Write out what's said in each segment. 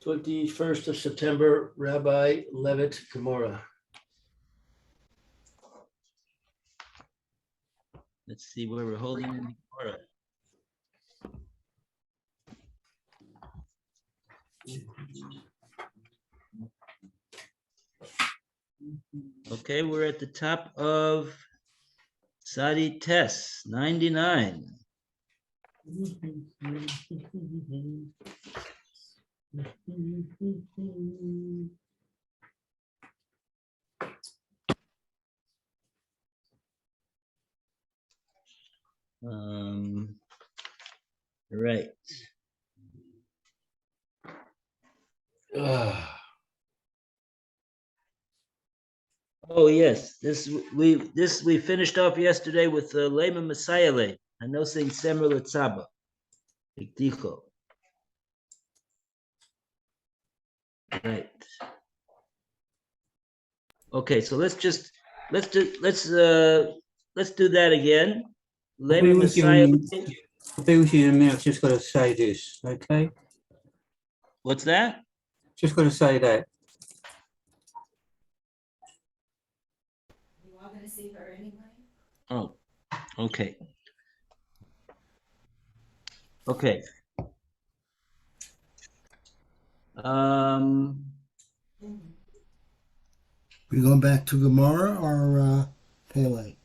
21st of September, Rabbi Levitt, Gemora. Let's see where we're holding in the Gemora. Okay, we're at the top of Sadi Tes, 99. Right. Oh yes, this we finished off yesterday with Lema Masayale. I know saying Semer Letzaba. Ikticho. Right. Okay, so let's do that again. Lema Masayale. I've just got to say this, okay? What's that? Just got to say that. You are going to see her anyway? Oh, okay. Okay. We going back to Gemora or Pele?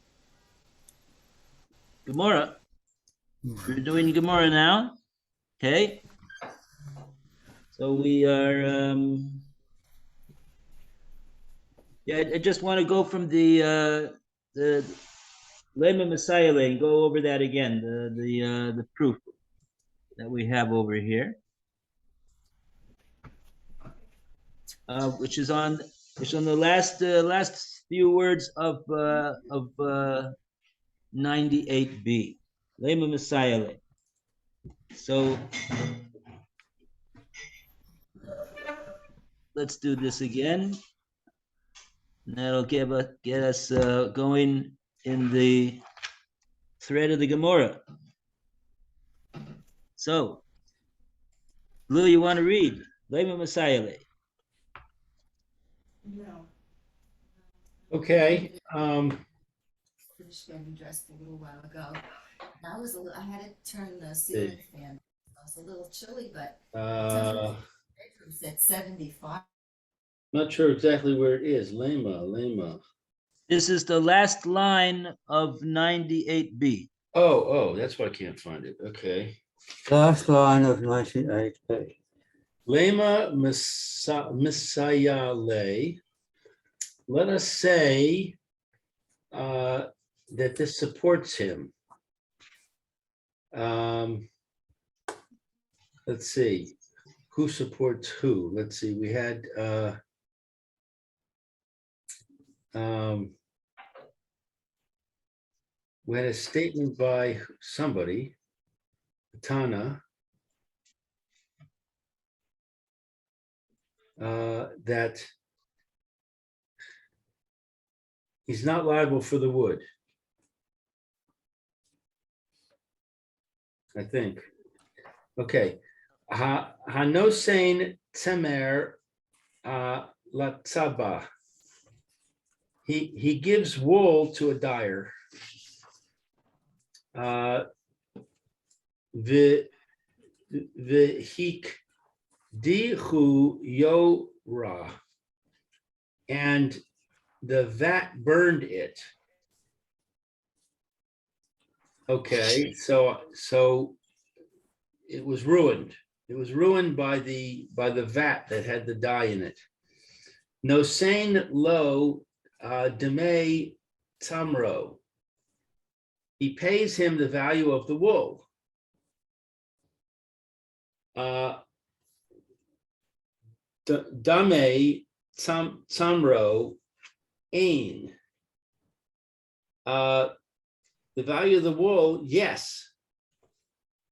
Gemora. We're doing Gemora now. Okay. So we are I just want to go from the Lema Messiah and go over that again, the proof that we have over here. Which is on the last few words of 98b, Lema Messiah. So let's do this again. And that'll get us going in the thread of the Gemora. So, Lou, you want to read Lema Messiah? No. Okay. Finished getting dressed a little while ago. I had to turn the ceiling fan. I was a little chilly, but it's at 75. Not sure exactly where it is. Lema. This is the last line of 98b. Oh, that's why I can't find it. Okay. Last line of 98b. Lema Messiah lay. Let us say that this supports him. Let's see. Who supports who? Let's see. We had a statement by somebody, Tana, that he's not liable for the wood, I think. Okay. Hanosein Temer Latzaba. He gives wool to a dyer. The hik dihu yora, and the vat burned it. Okay, so it was ruined. It was ruined by the vat that had the dye in it. Nosein lo deme tamro. He pays him the value of the wool. Dame tamro ain. The value of the wool, yes.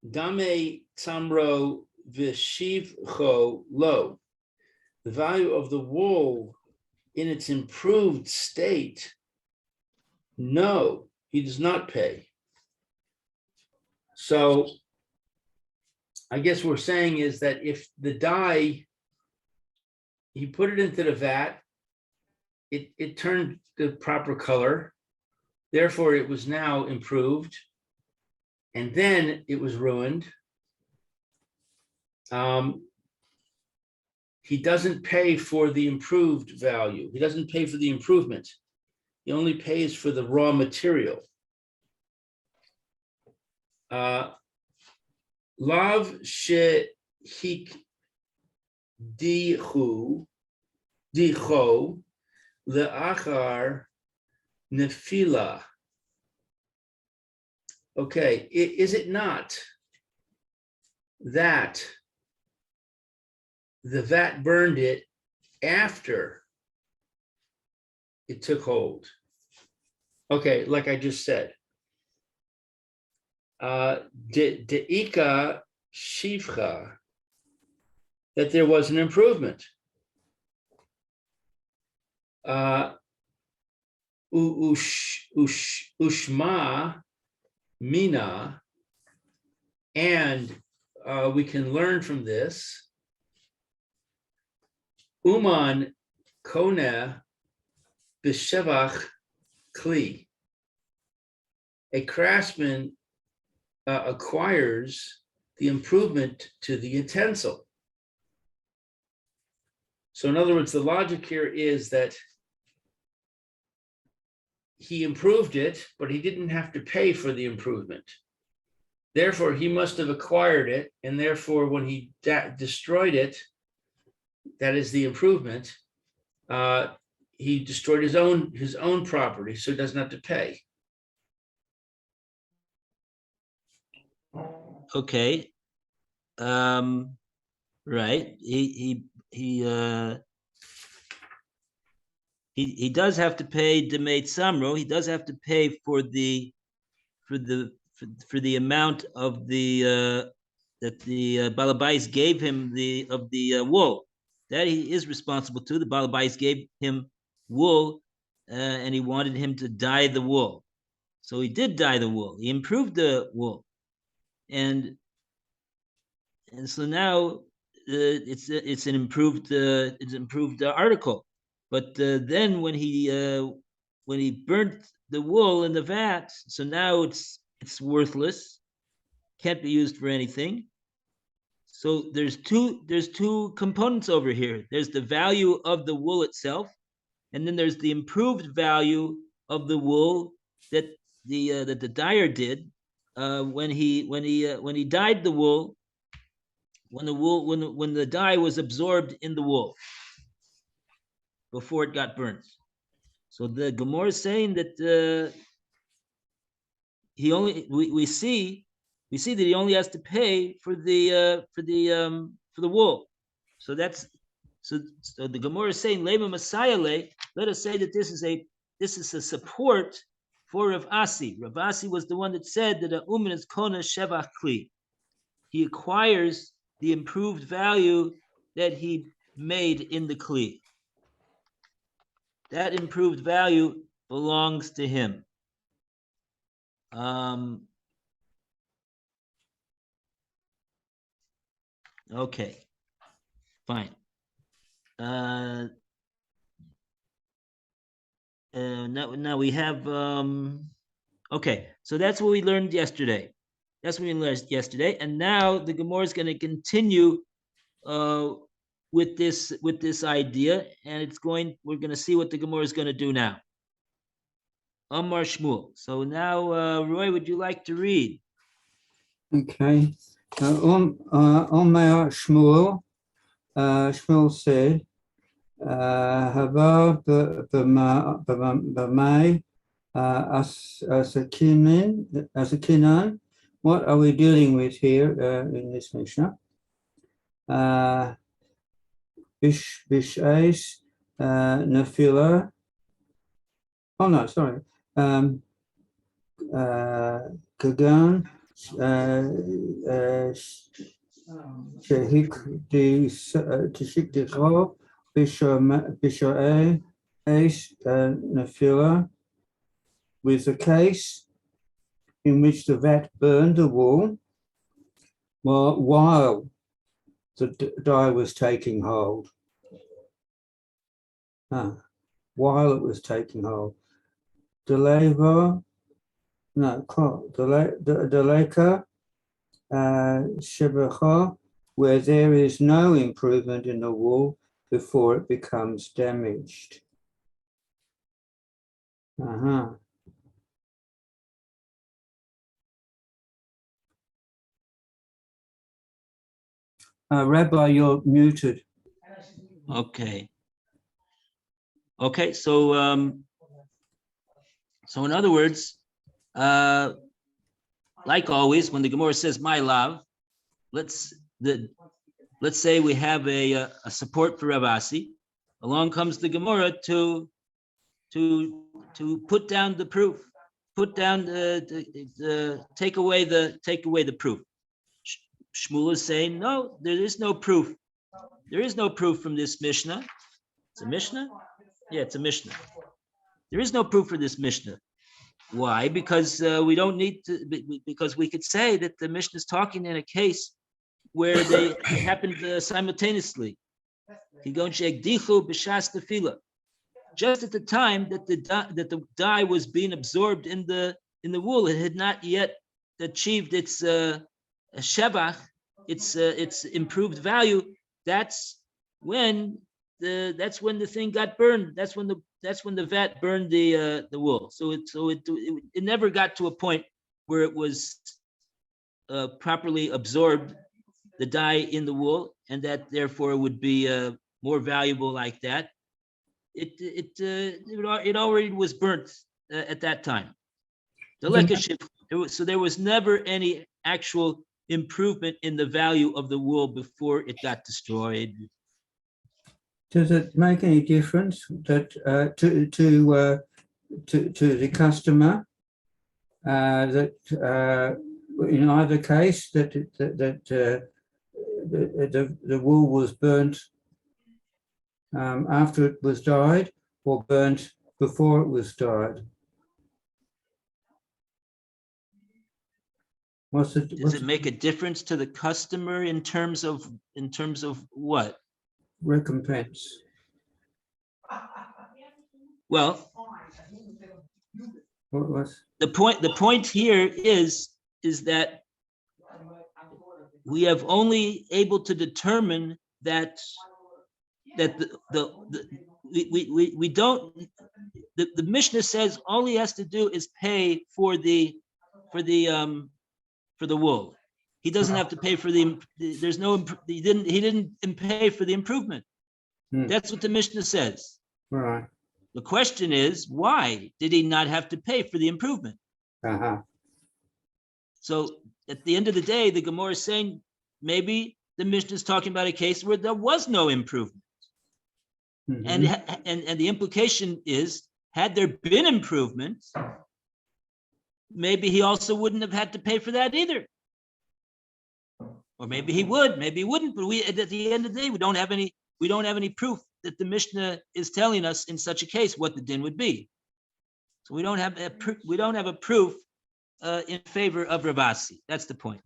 Dame tamro vishivcho lo. The value of the wool in its improved state, no, he does not pay. So I guess what we're saying is that if the dye he put it into the vat. It turned the proper color. Therefore, it was now improved. And then it was ruined. He doesn't pay for the improved value. He doesn't pay for the improvement. He only pays for the raw material. Lav shehik dicho leachar nefila. Okay, is it not that the vat burned it after it took hold? Okay, like I just said. De'ika shivcha, that there was an improvement. Ushma mina, and we can learn from this. Uman kone b'shevach kli. A craftsman acquires the improvement to the utensil. So in other words, the logic here is that he improved it, but he didn't have to pay for the improvement. Therefore, he must have acquired it, and therefore, when he destroyed it, that is the improvement, he destroyed his own property, so he doesn't have to pay. Okay. Right. He does have to pay Demeit Samro. He does have to pay for the amount of the that the Balabais gave him of the wool. That he is responsible to. The Balabais gave him wool, and he wanted him to dye the wool. So he did dye the wool. He improved the wool, and so now it's an improved article. But then when he burnt the wool in the vat, so now it's worthless, can't be used for anything. So there's two components over here. There's the value of the wool itself, and then there's the improved value of the wool that the dyer did when he dyed the wool. When the dye was absorbed in the wool before it got burnt. So the Gemora is saying that we see that he only has to pay for the wool. So the Gemora is saying Lema Messiah, let us say that this is a support for Rav Asi. Rav Asi was the one that said that a umin is kona shevach kli. He acquires the improved value that he made in the kli. That improved value belongs to him. Okay, fine. Now we have okay, so that's what we learned yesterday. And now the Gemara is going to continue with this idea, and we're going to see what the Gemara is going to do now. Amar Shmuel. So now, Roy, would you like to read? Okay. Amar Shmuel. Shmuel said, Havar b'mai asakinan. What are we dealing with here in this Mishnah? Bish'ais nefila. Oh no, sorry. Kagan shehik dicho bish'ai nefila, with the case in which the vat burned the wool while the dye was taking hold. while it was taking hold. Deleva, no, Deleka, Shebecha, where there is no improvement in the wool before it becomes damaged. Rabbi, you're muted. Okay. Okay, so so in other words, like always, when the Gemora says "my love," let's say we have a support for Rav Asi. Along comes the Gemora to put down the proof, put down the take away the proof. Shmuel is saying, no, there is no proof. There is no proof from this Mishnah. It's a Mishnah? Yeah, it's a Mishnah. There is no proof for this Mishnah. Why? Because we don't need to, because we could say that the Mishnah is talking in a case where they happened simultaneously. Just at the time that the dye was being absorbed in the wool, it had not yet achieved its shevach, its improved value. That's when the thing got burned. That's when the vat burned the wool. So it never got to a point where it was properly absorbed, the dye in the wool, and that therefore would be more valuable like that. It already was burnt at that time. So there was never any actual improvement in the value of the wool before it got destroyed. Does it make any difference that to the customer that in either case that the wool was burnt after it was dyed or burnt before it was dyed? Does it make a difference to the customer in terms of what? Recompense. Well, What was the point here is that we have only able to determine that we don't, the Mishnah says all he has to do is pay for the wool. He doesn't have to pay for he didn't pay for the improvement. That's what the Mishnah says. right? The question is, why did he not have to pay for the improvement? So at the end of the day, the Gemora is saying maybe the Mishnah is talking about a case where there was no improvement. And the implication is, had there been improvement, maybe he also wouldn't have had to pay for that either. Or maybe he would, maybe he wouldn't, but at the end of the day, we don't have any proof that the Mishnah is telling us in such a case what the din would be. So we don't have a proof in favor of Rav Asi. That's the point.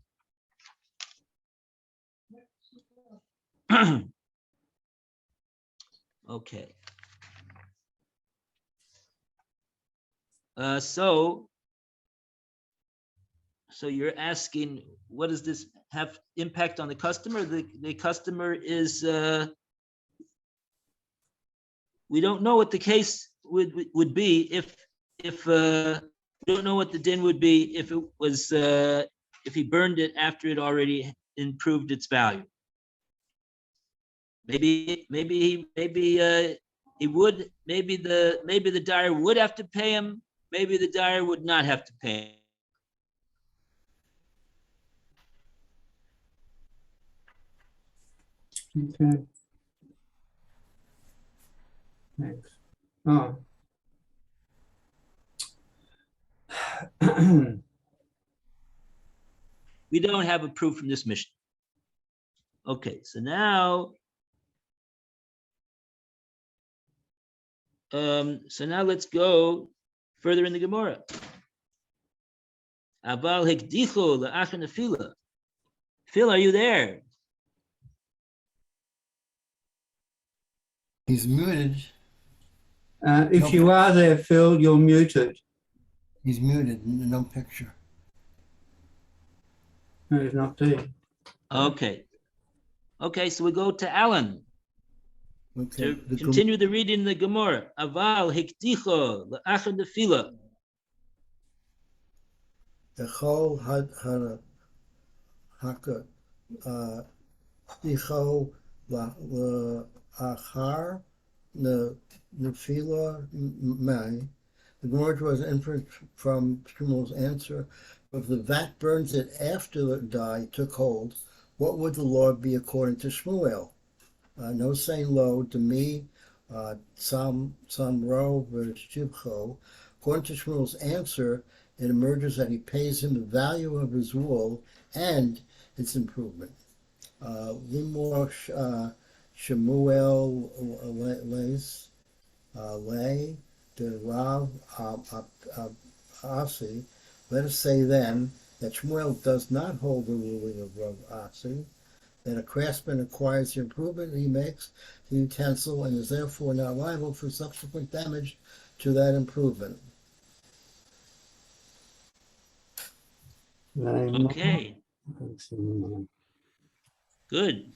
Okay. So you're asking, what does this have impact on the customer? The customer is, we don't know what the case would be if we don't know what the din would be if it was if he burned it after it already improved its value. Maybe he would. Maybe the dyer would have to pay him. Maybe the dyer would not have to pay him. Okay. Thanks. Oh. We don't have a proof from this Mishnah. Okay, so now, let's go further in the Gemora. Aval hekdicho la'achan nefila. Phil, are you there? He's muted. If you are there, Phil, you're muted. He's muted, no picture. No, he's not there. Okay. Okay, so we go to Alan Okay. to continue the reading of the Gemara. Aval hikticho le'achad nefila. Echol had haka ticho la'achar nefila may. The Gemara was inference from Shmuel's answer. If the vat burns it after the dye took hold, what would the law be according to Shmuel? No saying lo to me, some ro v'shivcho. According to Shmuel's answer, it emerges that he pays him the value of his wool and its improvement. Limor Shemuel lays lay the Rav Asi. Let us say then that Shmuel does not hold the ruling of Rav Asi, that a craftsman acquires the improvement he makes the utensil and is therefore not liable for subsequent damage to that improvement. Okay, good.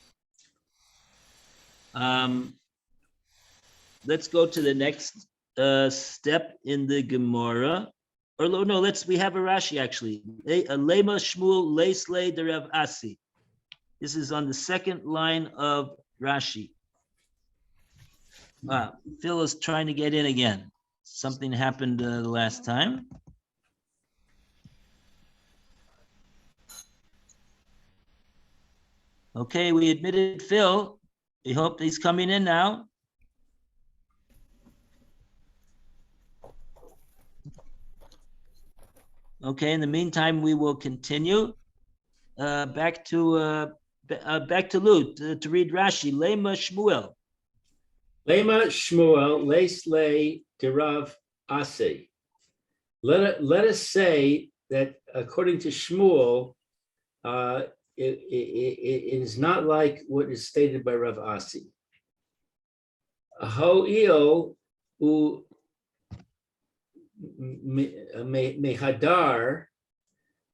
Let's go to the next step in the Gemara. Or no, we have a Rashi actually. Lema Shmuel Leislei de Rav Asi. This is on the second line of Rashi. Phil is trying to get in again. Something happened the last time. Okay, we admitted Phil. We hope he's coming in now. Okay, in the meantime, we will continue. Back to Lou to read Rashi. Lema Shmuel. Lema Shmuel Leislei derav Asi. Let us say that according to Shmuel, it is not like what is stated by Rav Asi. Ho'il u mehadar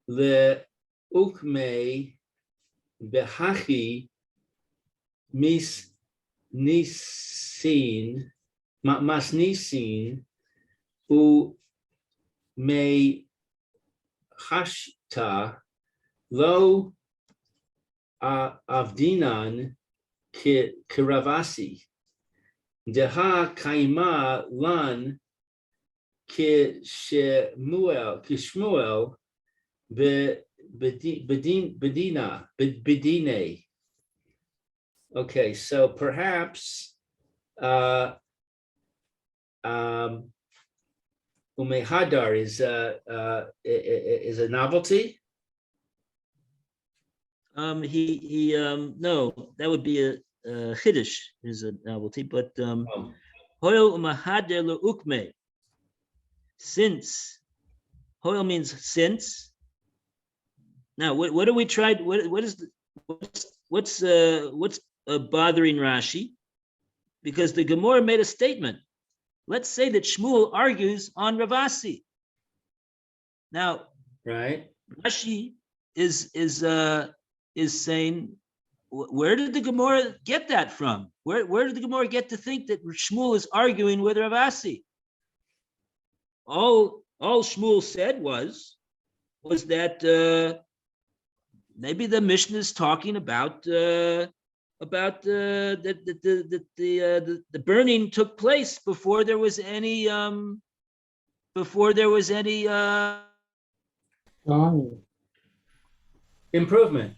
le ukme behachi mis nisin mas nisin u me hashta lo avdinan kiravasi deha kaima lan kishmuel bedine. Okay, so perhaps umehadar is a novelty. No, that would be a chiddush is a novelty, but hoil umehadar leukme. Since hoil means since. Now, what do we try? What's bothering Rashi? Because the Gemora made a statement. Let's say that Shmuel argues on Rav Asi. Now, Right. Rashi is saying, where did the Gemora get that from? Where did the Gemora get to think that Shmuel is arguing with Rav Asi? All Shmuel said was that maybe the Mishnah is talking about the burning took place before there was any Improvement.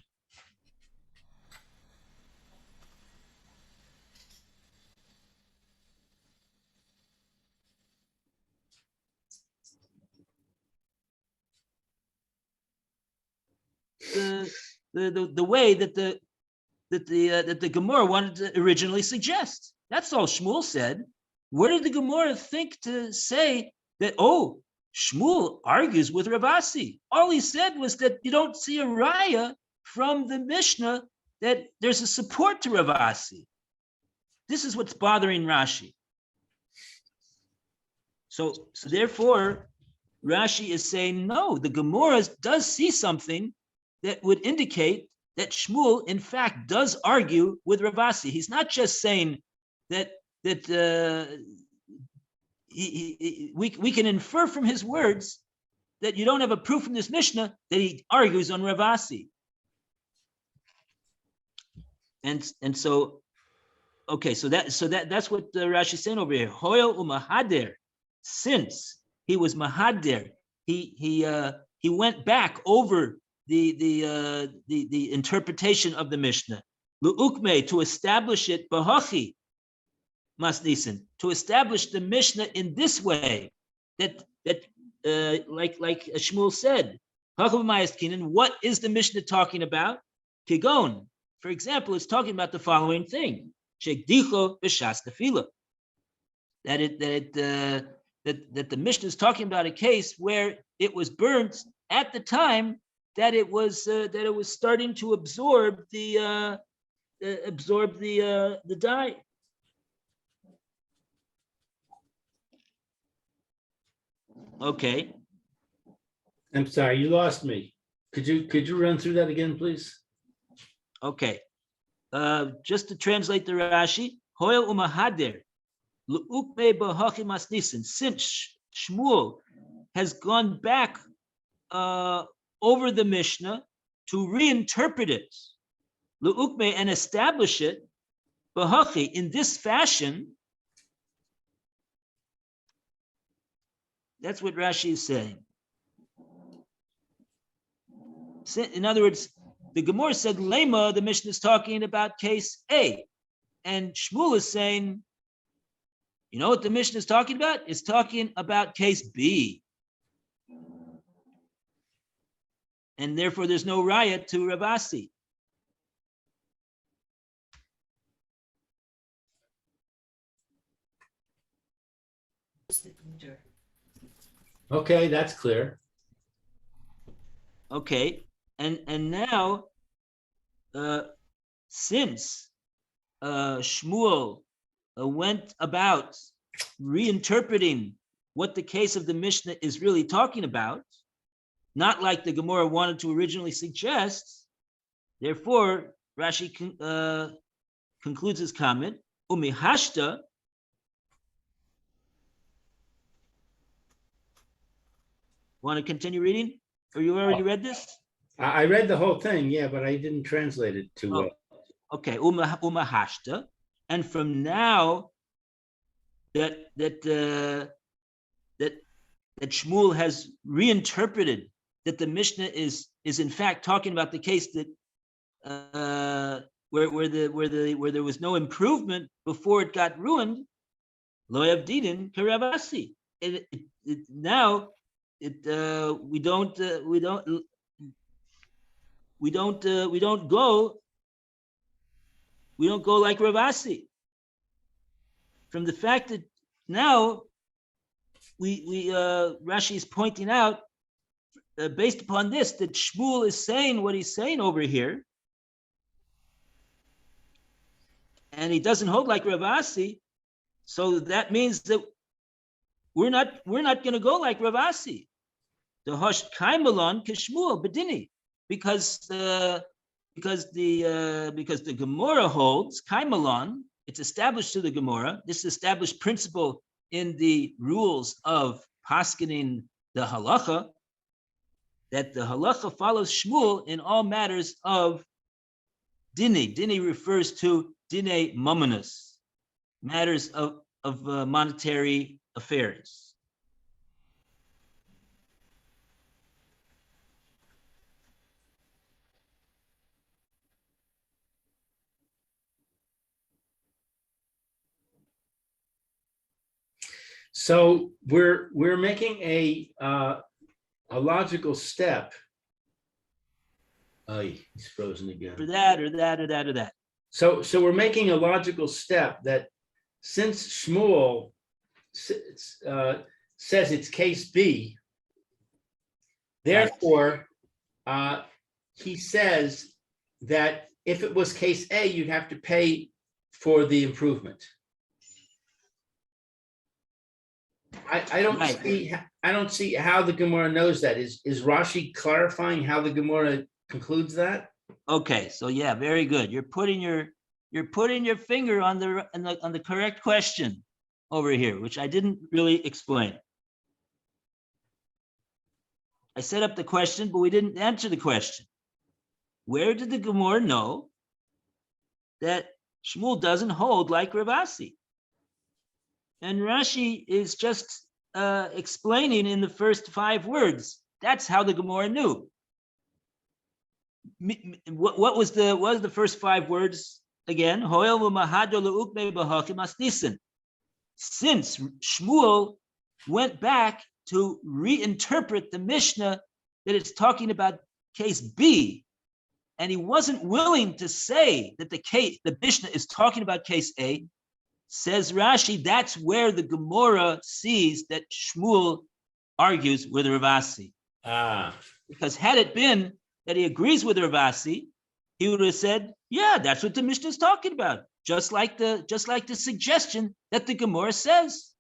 the way that the Gemara wanted to originally suggest. That's all Shmuel said. Where did the Gemara think to say that, oh, Shmuel argues with Rav Asi? All he said was that you don't see a raya from the Mishnah that there's a support to Rav Asi. This is what's bothering Rashi. So therefore, Rashi is saying, no, the Gemora does see something that would indicate that Shmuel, in fact, does argue with Ravasi. He's not just saying that we can infer from his words that you don't have a proof from this Mishnah that he argues on Ravasi. And so, okay, so that's what Rashi is saying over here. Hoyel u'mahader, since he was mahader, he went back over the interpretation of the Mishnah. Lu'ukme, to establish it, bahachi masnisen, to establish the Mishnah in this way, that like Shmuel said, what is the Mishnah talking about? Kigon, for example, it's talking about the following thing: shekdicho b'shas tefillah. That the Mishnah is talking about a case where it was burnt at the time that it was starting to absorb the dye. Okay. I'm sorry, you lost me. Could you run through that again, please? Okay. Just to translate the Rashi, Hoyel u'mahader, l'ukme b'hachi masnisen, since Shmuel has gone back over the Mishnah to reinterpret it, l'ukme, and establish it, b'hachi, in this fashion. That's what Rashi is saying. In other words, the Gemora said, Lema, the Mishnah is talking about case A. And Shmuel is saying, you know what the Mishnah is talking about? It's talking about case B. And therefore, there's no raya to Ravasi. Okay, that's clear. Okay, and now, since Shmuel went about reinterpreting what the case of the Mishnah is really talking about, not like the Gemora wanted to originally suggest, therefore Rashi concludes his comment, umihashta. Want to continue reading? Or you already read this? I read the whole thing, yeah, but I didn't translate it too well. Okay, umahashta, and from now that Shmuel has reinterpreted that the Mishnah is in fact talking about the case that where there was no improvement before it got ruined, lo yavdidin karavasi. Now we don't go like Ravasi. From the fact that now Rashi is pointing out, based upon this, that Shmuel is saying what he's saying over here, and he doesn't hold like Ravasi, so that means that we're not going to go like Ravasi. The Hosh Kaimalon Kishmuel Bedini, because the Gemora holds Kaimalon. It's established to the Gemora. This established principle in the rules of paskening the halacha, that the halacha follows Shmuel in all matters of dini. Dini refers to dine mamonos, matters of monetary affairs. So we're making a logical step. Oh, he's frozen again. For that or that or that or that. So we're making a logical step that since Shmuel says it's case B, therefore he says that if it was case A, you'd have to pay for the improvement. I don't Right. see how the Gemara knows that. Is Rashi clarifying how the Gemara concludes that? Okay, so yeah, very good. You're putting your finger on the correct question over here, which I didn't really explain. I set up the question, but we didn't answer the question. Where did the Gemara know that Shmuel doesn't hold like Ravasi? And Rashi is just explaining in the first 5 words. That's how the Gemara knew. What was the first 5 words again? Since Shmuel went back to reinterpret the Mishnah that it's talking about case B, and he wasn't willing to say that the Mishnah is talking about case A, says Rashi, that's where the Gemara sees that Shmuel argues with Ravasi. Because had it been that he agrees with Ravasi, he would have said, yeah, that's what the Mishnah is talking about. Just like the suggestion that the Gemara says,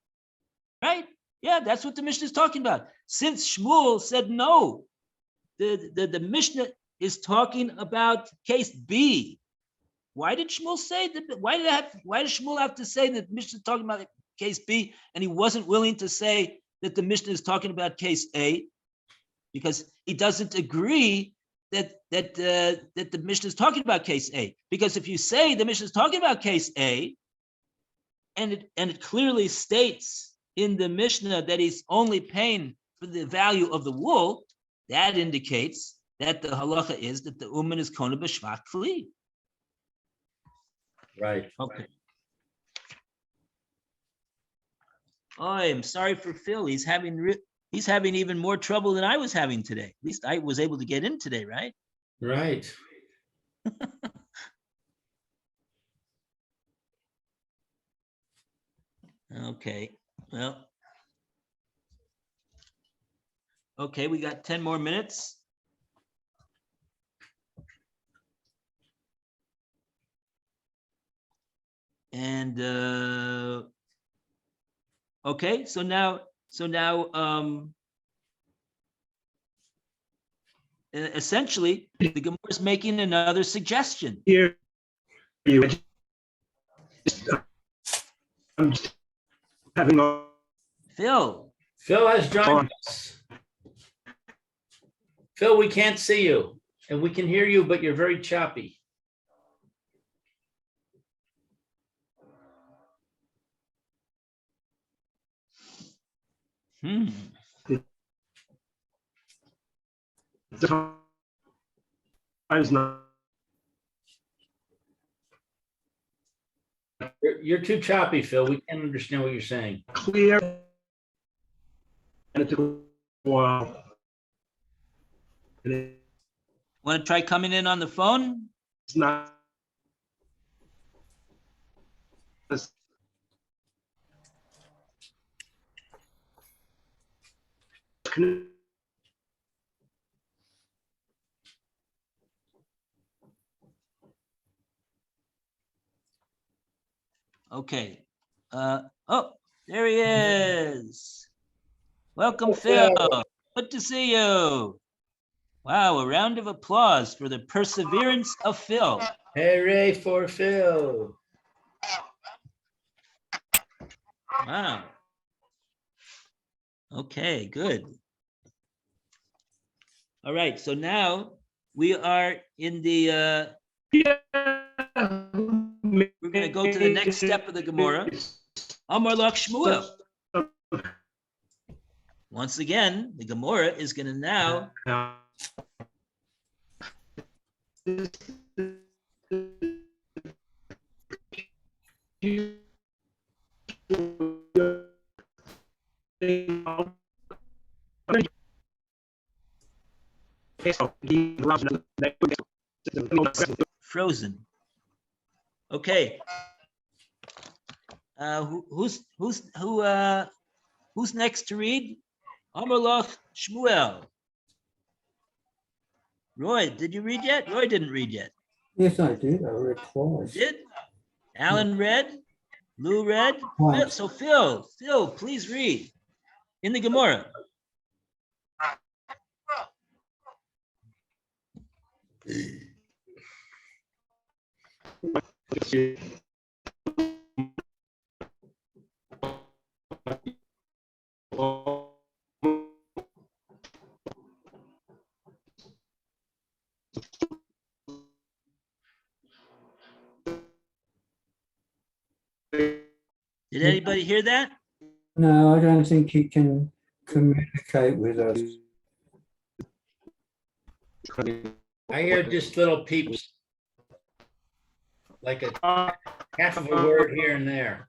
right? Yeah, that's what the Mishnah is talking about. Since Shmuel said no, the Mishnah is talking about case B. Why did Shmuel say that? Why did Shmuel have to say that the Mishnah is talking about case B, and he wasn't willing to say that the Mishnah is talking about case A? Because he doesn't agree that the Mishnah is talking about case A. Because if you say the Mishnah is talking about case A, and it clearly states in the Mishnah that he's only paying for the value of the wool, that indicates that the halacha is that the uman is kona b'shvach kli. Right. Okay. Oh, I'm sorry for Phil. He's having even more trouble than I was having today. At least I was able to get in today, right? Right. Okay. Well. Okay, we got 10 more minutes. And okay, so now essentially the Gemara is making another suggestion. Here, I'm just having a Phil Has joined us. Phil, we can't see you, and we can hear you, but you're very choppy. time's not You're too choppy, Phil. We can't understand what you're saying. clear, and it took a while. And Want to try coming in on the phone? it's not. Okay. Oh, there he is. Welcome, Phil. Good to see you. Wow, a round of applause for the perseverance of Phil. Hooray for Phil. Wow. Okay, good. All right, so now we are in the, we're going to go to the next step of the Gemara. Amar Lach Shmuel. Once again, the Gemara is going to now frozen. Okay. Who's next to read? Amar Lach Shmuel. Roy, did you read yet? Roy didn't read yet. Yes, I did. I read twice. Did? Alan read? Lou read? Twice. So Phil, please read. in the Gemora. Did anybody hear that? No, I don't think he can communicate with us. I hear just little peeps. Like a half of a word here and there.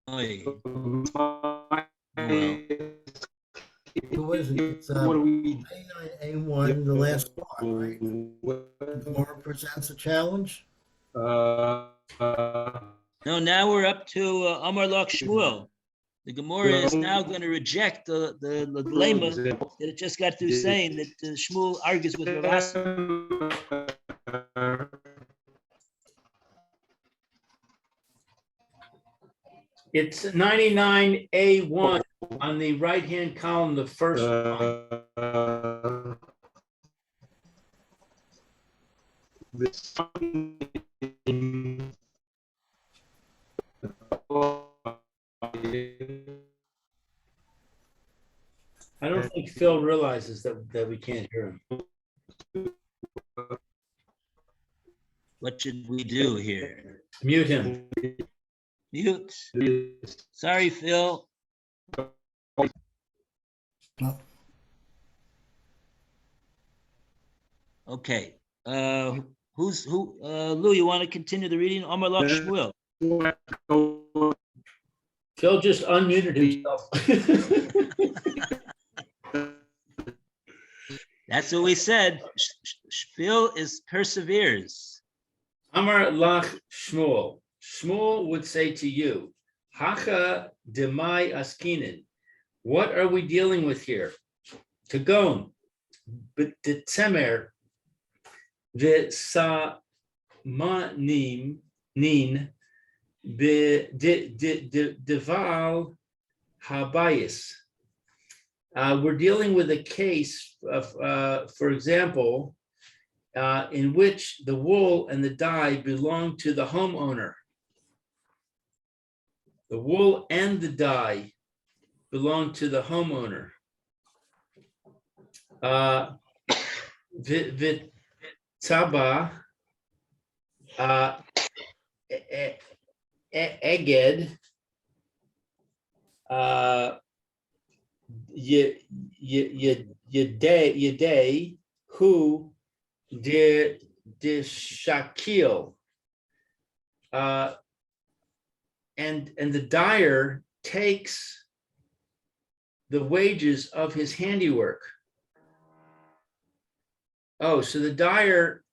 Oy. Who is it? It's What do we? A9A1, the last part, right? Gemora presents a challenge. Uh, No, now we're up to Amar Lach Shmuel. The Gemora is now going to reject the lema that it just got through saying that Shmuel argues with Rav Asi. It's 99A1 on the right-hand column, the first one. I don't think Phil realizes that we can't hear him. What should we do here? Mute him. Mute. Sorry, Phil. No. Okay. Lou, you want to continue the reading? Amar Lach Shmuel. Phil just unmuted himself. That's what we said. Phil perseveres. Amar Lach Shmuel. Shmuel would say to you, Hacha demai askinin. What are we dealing with here? Kagon, but the tzemer, v'sa manim nin, deval habayis. We're dealing with a case of, for example, in which the wool and the dye belong to the homeowner. The wool and the dye belong to the homeowner. Vitzaba, eged, yedei, who de shakil, and the dyer takes the wages of his handiwork. Oh, so the dyer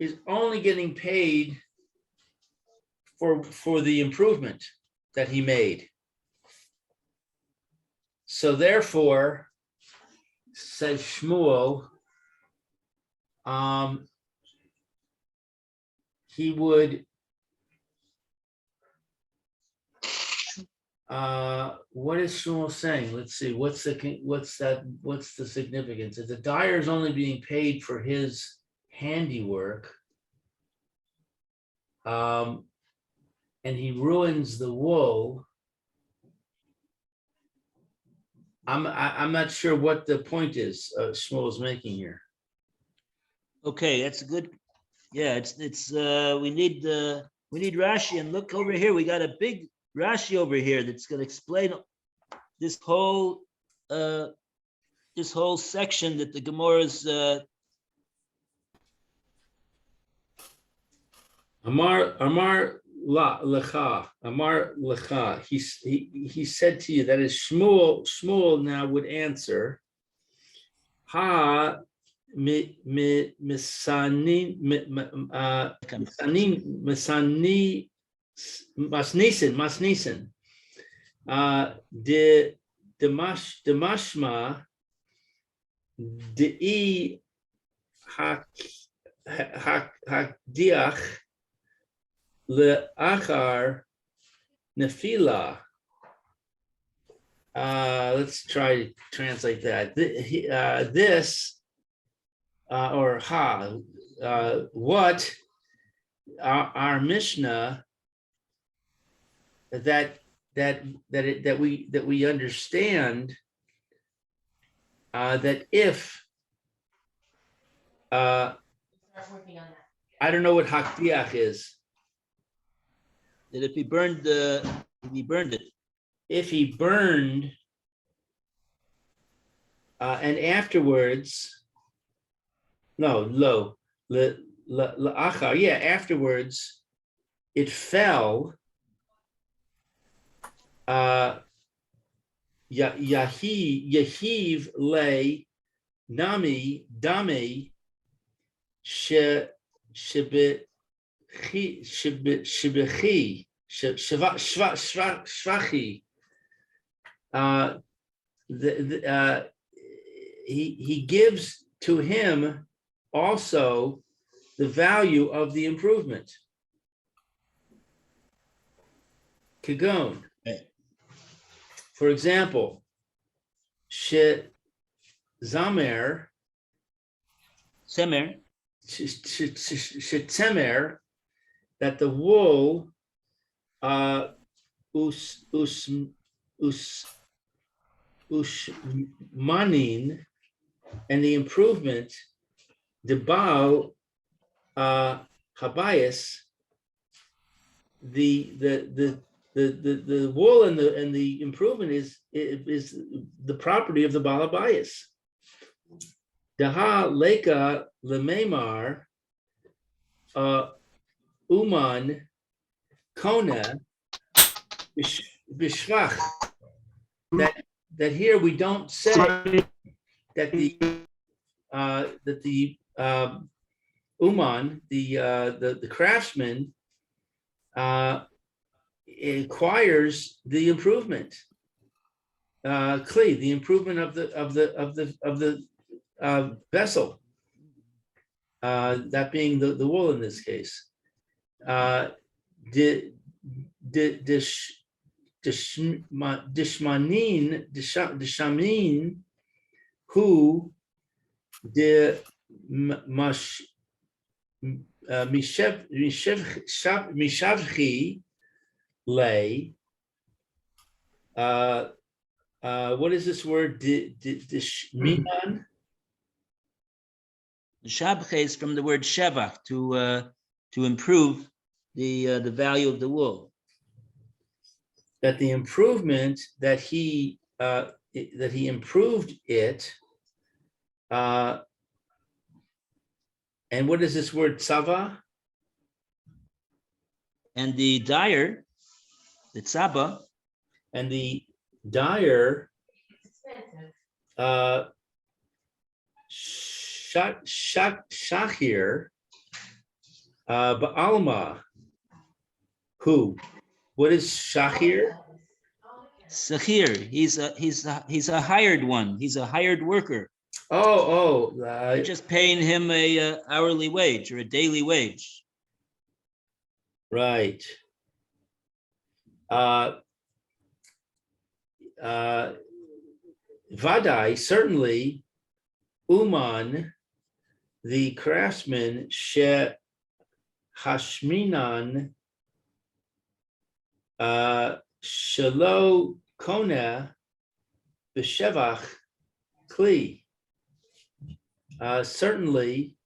is only getting paid for the improvement that he made. So therefore, says Shmuel, he would, what is Shmuel saying? Let's see, what's the significance? If the dyer is only being paid for his handiwork, and he ruins the wool, I'm not sure what the point is Shmuel is making here. Okay, that's a good. Yeah, it's we need Rashi, and look over here. We got a big Rashi over here that's going to explain this whole section that the Gemara's. Amar lecha. He said to you, that is Shmuel now would answer, Ha masnisin de mashma de hakdiach le'achar nefila. let's try to translate that. This or what our Mishnah that we understand that if I don't know what hakdiach is. That if he burned it, If he burned and afterwards, afterwards it fell. Yahiv le nami dami shibechi shvachi. He gives to him also the value of the improvement. Kagon. For example, Semer, that the wool usmanin, and the improvement, the Baal Habayis, the wool and the improvement is the property of the Baal Habayis. Daha leka lememar uman kona bishvach. That here we don't say that the uman, the craftsman, acquires the improvement, the improvement of the vessel, that being the wool in this case. Dishamin who de mishavchi lay. What is this word? Dishminan? the shabche is from the word shevach, to improve the value of the wool. That the improvement that he improved it, and what is this word, tzava? And the dyer, the tzaba, And the dyer, shachir, ba'alma, who? What is shachir? sachir. He's a hired one. He's a hired worker. You're Just paying him a hourly wage or a daily wage. right. Vadai, certainly, Uman, the craftsman, she hashminan, shelo kona b'shevach kli. Certainly,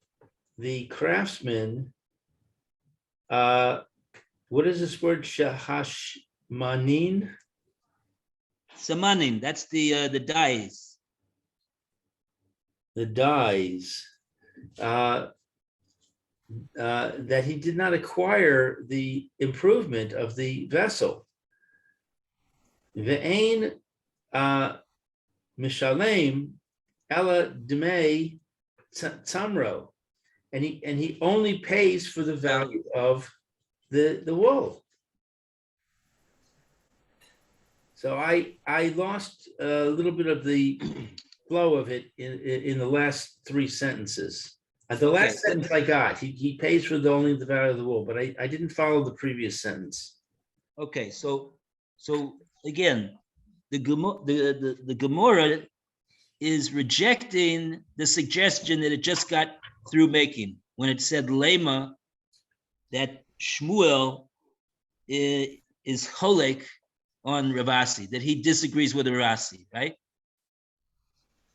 the craftsman, what is this word, shahashmanin? Samanin, that's the dyes. The dyes, that he did not acquire the improvement of the vessel. Ve'ein mishalem ela dmei tamro, and he only pays for the value of the wool. So I lost a little bit of the flow of it in the last three sentences. The last sentence I got, he pays for only the value of the wool, but I didn't follow the previous sentence. Okay, so again, the Gemora is rejecting the suggestion that it just got through making when it said lema, that Shmuel is cholek on Ravasi, that he disagrees with Ravasi, right?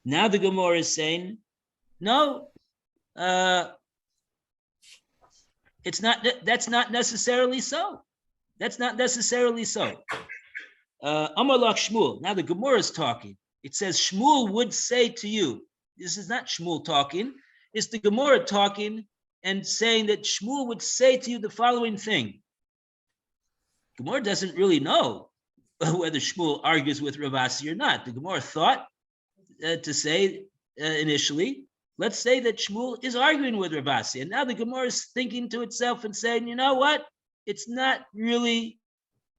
Now the Gemara is saying, no, it's not. That's not necessarily so. That's not necessarily so. Amar lach Shmuel. Now the Gemara is talking. It says Shmuel would say to you. This is not Shmuel talking. It's the Gemara talking and saying that Shmuel would say to you the following thing. Gemara doesn't really know whether Shmuel argues with Ravasi or not. The Gemara thought to say initially, let's say that Shmuel is arguing with Ravasi. And now the Gemara is thinking to itself and saying, you know what? It's not really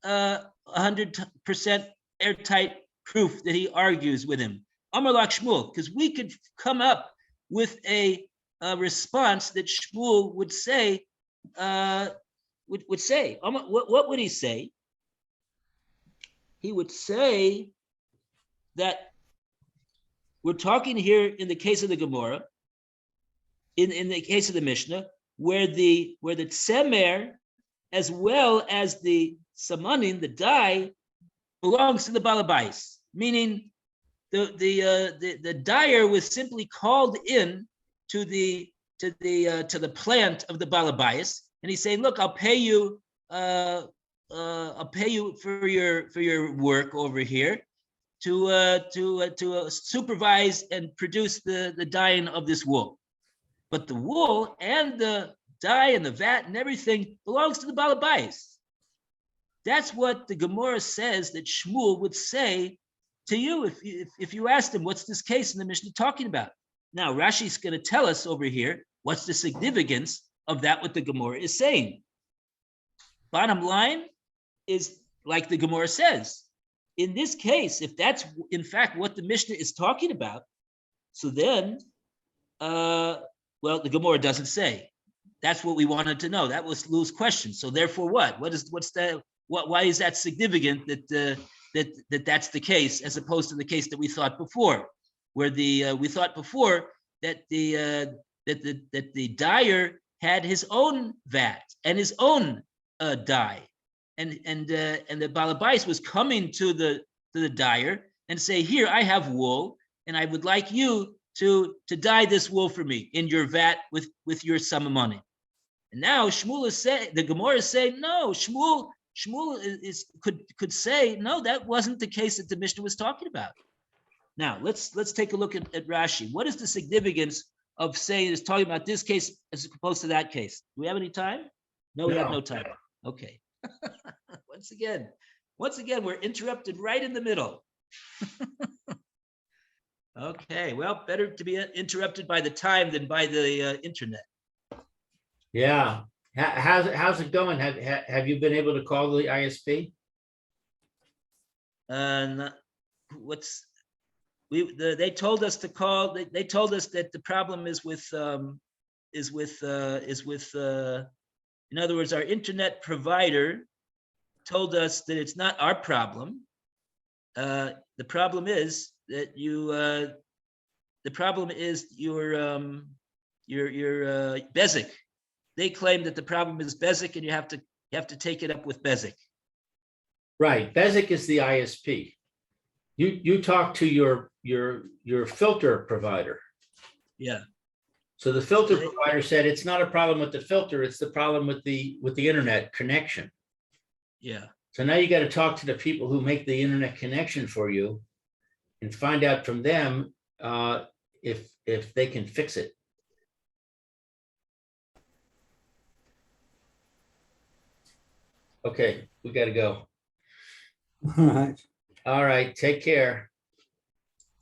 100% airtight proof that he argues with him. Amar lach Shmuel, because we could come up with a response that Shmuel would say, what would he say? He would say that we're talking here in the case of the Gemara, in the case of the Mishnah, where the tzemer as well as the samanin, the dye, belongs to the balabais, meaning the dyer was simply called in to the plant of the balabais, and he's saying, look, I'll pay you for your work over here to supervise and produce the dyeing of this wool. But the wool and the dye and the vat and everything belongs to the balabais. That's what the Gemara says that Shmuel would say to you if you asked him, what's this case in the Mishnah talking about? Now, Rashi's going to tell us over here what's the significance of that, what the Gemara is saying. Bottom line is, like the Gemara says, in this case, if that's in fact what the Mishnah is talking about, so then, well, the Gemara doesn't say. That's what we wanted to know. That was Lou's question. So therefore, what? Why is that significant that that's the case, as opposed to the case that we thought before, where we thought before that the dyer had his own vat and his own dye, and the balabais was coming to the dyer and say, here, I have wool, and I would like you to dye this wool for me in your vat with your sum of money. And now Shmuel is saying, the Gemara is saying, no, Shmuel could say, no, that wasn't the case that the Mishnah was talking about. Now let's take a look at Rashi. What is the significance of saying it's talking about this case as opposed to that case? Do we have any time? No, we have no time. Okay. Once again, we're interrupted right in the middle. Okay, well, better to be interrupted by the time than by the internet. Yeah. How's it going? Have you been able to call the ISP? They told us to call. They told us that the problem is with in other words, our internet provider told us that it's not our problem. The problem is that your Bezik. They claim that the problem is Bezik, and you have to take it up with Bezik. Right, Bezik is the ISP. You talk to your filter provider. Yeah. So the filter provider said it's not a problem with the filter; it's the problem with the internet connection. Yeah. So now you got to talk to the people who make the internet connection for you, and find out from them if they can fix it. Okay, we got to go. All right. All right, take care.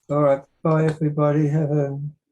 All right. Bye, everybody. Have a